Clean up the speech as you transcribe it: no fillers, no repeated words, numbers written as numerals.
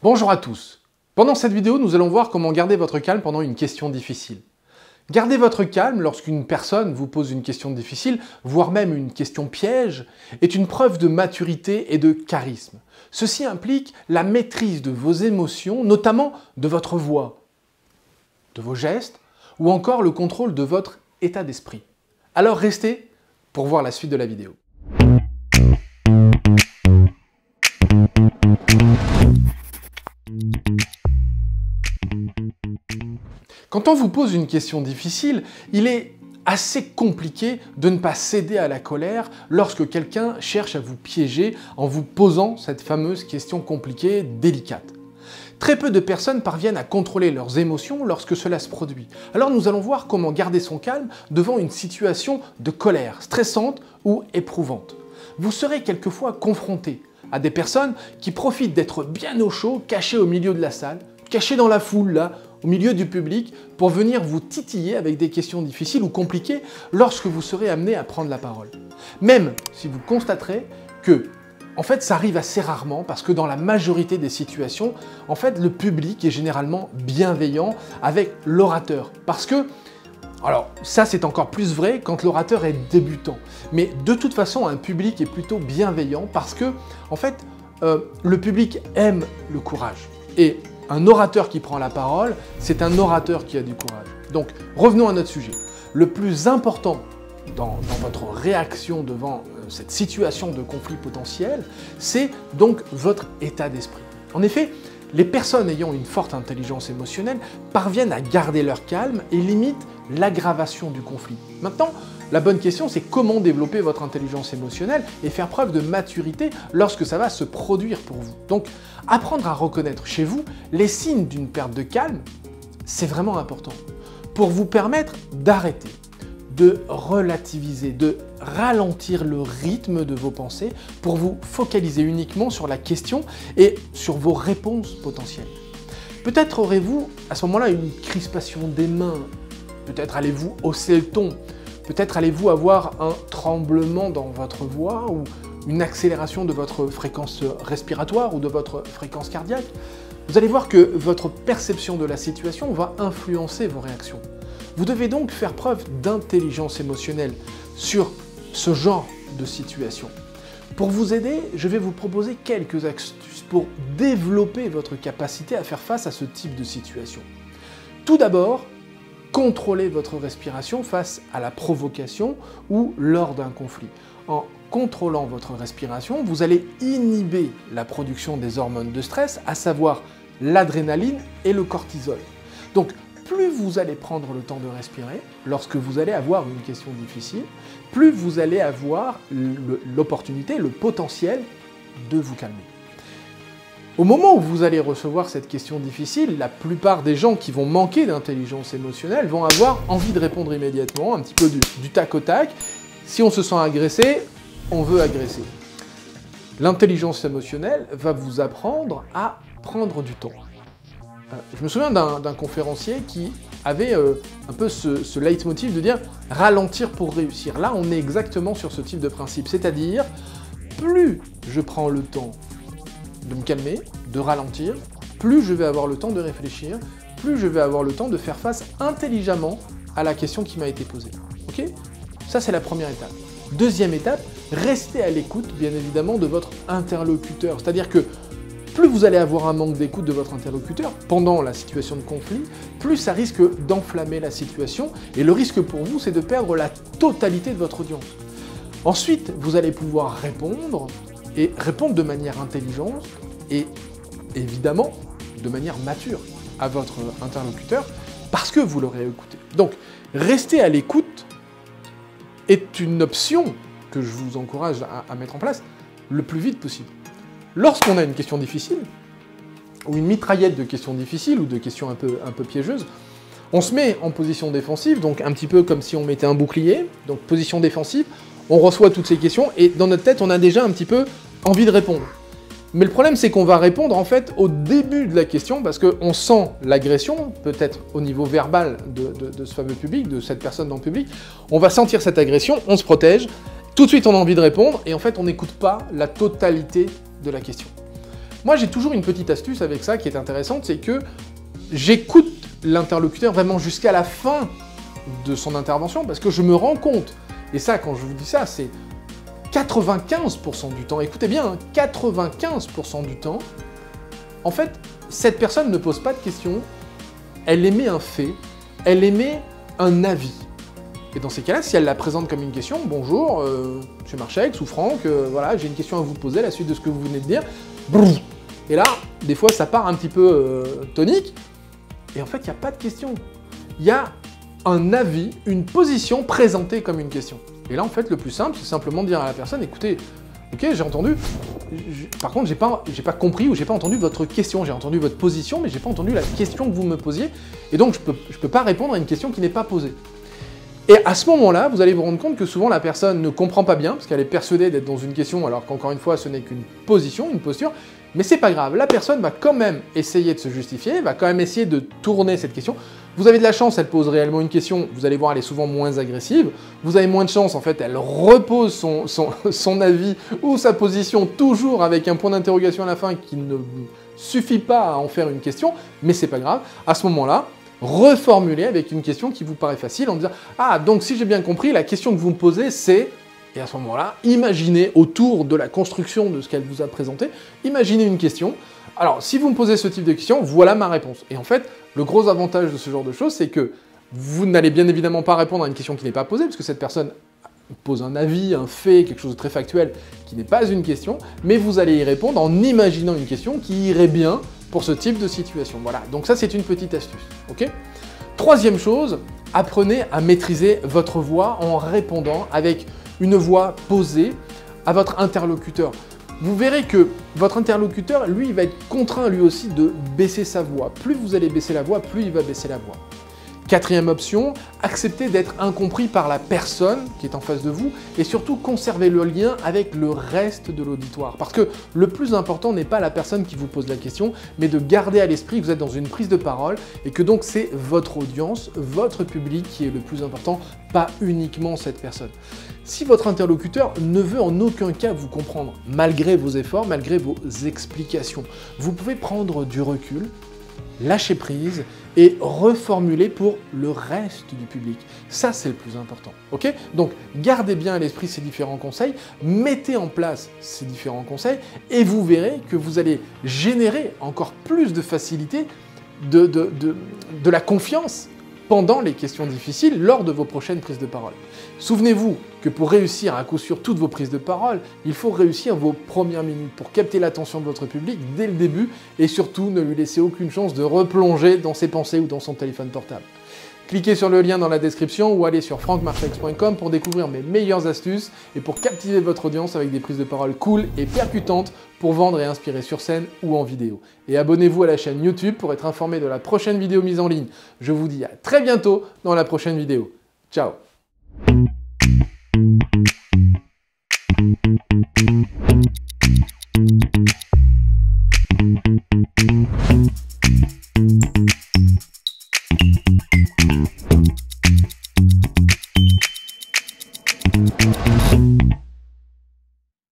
Bonjour à tous. Pendant cette vidéo, nous allons voir comment garder votre calme pendant une question difficile. Garder votre calme lorsqu'une personne vous pose une question difficile, voire même une question piège, est une preuve de maturité et de charisme. Ceci implique la maîtrise de vos émotions, notamment de votre voix, de vos gestes, ou encore le contrôle de votre état d'esprit. Alors restez pour voir la suite de la vidéo. Quand on vous pose une question difficile, il est assez compliqué de ne pas céder à la colère lorsque quelqu'un cherche à vous piéger en vous posant cette fameuse question compliquée, délicate. Très peu de personnes parviennent à contrôler leurs émotions lorsque cela se produit. Alors nous allons voir comment garder son calme devant une situation de colère, stressante ou éprouvante. Vous serez quelquefois confronté à des personnes qui profitent d'être bien au chaud, cachées au milieu de la salle, cachées dans la foule, là, au milieu du public, pour venir vous titiller avec des questions difficiles ou compliquées lorsque vous serez amené à prendre la parole. Même si vous constaterez que, en fait, ça arrive assez rarement parce que dans la majorité des situations, en fait, le public est généralement bienveillant avec l'orateur. Parce que, alors ça c'est encore plus vrai quand l'orateur est débutant. Mais de toute façon, un public est plutôt bienveillant parce que, en fait, le public aime le courage. Et un orateur qui prend la parole, c'est un orateur qui a du courage. Donc, revenons à notre sujet. Le plus important dans votre réaction devant cette situation de conflit potentiel, c'est donc votre état d'esprit. En effet, les personnes ayant une forte intelligence émotionnelle parviennent à garder leur calme et limitent l'aggravation du conflit. Maintenant, la bonne question, c'est comment développer votre intelligence émotionnelle et faire preuve de maturité lorsque ça va se produire pour vous. Donc, apprendre à reconnaître chez vous les signes d'une perte de calme, c'est vraiment important pour vous permettre d'arrêter, de relativiser, de ralentir le rythme de vos pensées pour vous focaliser uniquement sur la question et sur vos réponses potentielles. Peut-être aurez-vous à ce moment-là une crispation des mains, peut-être allez-vous hausser le ton, peut-être allez-vous avoir un tremblement dans votre voix ou une accélération de votre fréquence respiratoire ou de votre fréquence cardiaque. Vous allez voir que votre perception de la situation va influencer vos réactions. Vous devez donc faire preuve d'intelligence émotionnelle sur ce genre de situation. Pour vous aider, je vais vous proposer quelques astuces pour développer votre capacité à faire face à ce type de situation. Tout d'abord, contrôlez votre respiration face à la provocation ou lors d'un conflit. En contrôlant votre respiration, vous allez inhiber la production des hormones de stress, à savoir l'adrénaline et le cortisol. Donc, plus vous allez prendre le temps de respirer lorsque vous allez avoir une question difficile, plus vous allez avoir l'opportunité, le potentiel de vous calmer. Au moment où vous allez recevoir cette question difficile, la plupart des gens qui vont manquer d'intelligence émotionnelle vont avoir envie de répondre immédiatement, un petit peu du tac au tac. Si on se sent agressé, on veut agresser. L'intelligence émotionnelle va vous apprendre à prendre du temps. Je me souviens d'un conférencier qui avait un peu ce leitmotiv de dire « ralentir pour réussir ». Là, on est exactement sur ce type de principe, c'est-à-dire plus je prends le temps de me calmer, de ralentir, plus je vais avoir le temps de réfléchir, plus je vais avoir le temps de faire face intelligemment à la question qui m'a été posée. Ok ? Ça, c'est la première étape. Deuxième étape, restez à l'écoute, bien évidemment, de votre interlocuteur. C'est-à-dire que plus vous allez avoir un manque d'écoute de votre interlocuteur pendant la situation de conflit, plus ça risque d'enflammer la situation, et le risque pour vous, c'est de perdre la totalité de votre audience. Ensuite, vous allez pouvoir répondre, et répondre de manière intelligente, et évidemment, de manière mature à votre interlocuteur, parce que vous l'aurez écouté. Donc, rester à l'écoute est une option que je vous encourage à mettre en place le plus vite possible. Lorsqu'on a une question difficile, ou une mitraillette de questions difficiles, ou de questions un peu piégeuses, on se met en position défensive, donc un petit peu comme si on mettait un bouclier, donc position défensive, on reçoit toutes ces questions, et dans notre tête, on a déjà un petit peu envie de répondre. Mais le problème, c'est qu'on va répondre en fait au début de la question, parce qu'on sent l'agression, peut-être au niveau verbal de ce fameux public, de cette personne dans le public, on va sentir cette agression, on se protège, tout de suite on a envie de répondre, et en fait on n'écoute pas la totalité de la question. Moi, j'ai toujours une petite astuce avec ça qui est intéressante, c'est que j'écoute l'interlocuteur vraiment jusqu'à la fin de son intervention, parce que je me rends compte, et ça, quand je vous dis ça, c'est 95% du temps, écoutez bien, hein, 95% du temps, en fait, cette personne ne pose pas de questions, elle émet un fait, elle émet un avis. Et dans ces cas-là, si elle la présente comme une question, bonjour, monsieur Marchex ou Franck, voilà, j'ai une question à vous poser à la suite de ce que vous venez de dire. Brrr. Et là, des fois, ça part un petit peu tonique, et en fait, il n'y a pas de question. Il y a un avis, une position présentée comme une question. Et là, en fait, le plus simple, c'est simplement de dire à la personne, écoutez, ok, j'ai entendu, par contre, j'ai pas compris ou j'ai pas entendu votre question, j'ai entendu votre position, mais j'ai pas entendu la question que vous me posiez, et donc je peux pas répondre à une question qui n'est pas posée. Et à ce moment-là, vous allez vous rendre compte que souvent la personne ne comprend pas bien, parce qu'elle est persuadée d'être dans une question, alors qu'encore une fois, ce n'est qu'une position, une posture, mais c'est pas grave, la personne va quand même essayer de se justifier, va quand même essayer de tourner cette question. Vous avez de la chance, elle pose réellement une question, vous allez voir, elle est souvent moins agressive. Vous avez moins de chance, en fait, elle repose son avis ou sa position, toujours avec un point d'interrogation à la fin qui ne suffit pas à en faire une question, mais c'est pas grave. À ce moment-là, reformulez avec une question qui vous paraît facile en disant « Ah, donc si j'ai bien compris, la question que vous me posez, c'est… » Et à ce moment-là, imaginez autour de la construction de ce qu'elle vous a présenté, imaginez une question. Alors, si vous me posez ce type de question, voilà ma réponse. Et en fait, le gros avantage de ce genre de choses, c'est que vous n'allez bien évidemment pas répondre à une question qui n'est pas posée, parce que cette personne pose un avis, un fait, quelque chose de très factuel, qui n'est pas une question, mais vous allez y répondre en imaginant une question qui irait bien pour ce type de situation. Voilà, donc ça c'est une petite astuce, ok ? Troisième chose, apprenez à maîtriser votre voix en répondant avec une voix posée à votre interlocuteur. Vous verrez que votre interlocuteur, lui, il va être contraint lui aussi de baisser sa voix. Plus vous allez baisser la voix, plus il va baisser la voix. Quatrième option, acceptez d'être incompris par la personne qui est en face de vous et surtout conservez le lien avec le reste de l'auditoire. Parce que le plus important n'est pas la personne qui vous pose la question, mais de garder à l'esprit que vous êtes dans une prise de parole et que donc c'est votre audience, votre public qui est le plus important, pas uniquement cette personne. Si votre interlocuteur ne veut en aucun cas vous comprendre, malgré vos efforts, malgré vos explications, vous pouvez prendre du recul, lâcher prise et reformuler pour le reste du public. Ça, c'est le plus important. Ok ? Donc, gardez bien à l'esprit ces différents conseils, mettez en place ces différents conseils et vous verrez que vous allez générer encore plus de facilité, de la confiance pendant les questions difficiles lors de vos prochaines prises de parole. Souvenez-vous que pour réussir à coup sûr toutes vos prises de parole, il faut réussir vos premières minutes pour capter l'attention de votre public dès le début et surtout ne lui laisser aucune chance de replonger dans ses pensées ou dans son téléphone portable. Cliquez sur le lien dans la description ou allez sur frankmarchex.com pour découvrir mes meilleures astuces et pour captiver votre audience avec des prises de parole cool et percutantes pour vendre et inspirer sur scène ou en vidéo. Et abonnez-vous à la chaîne YouTube pour être informé de la prochaine vidéo mise en ligne. Je vous dis à très bientôt dans la prochaine vidéo. Ciao!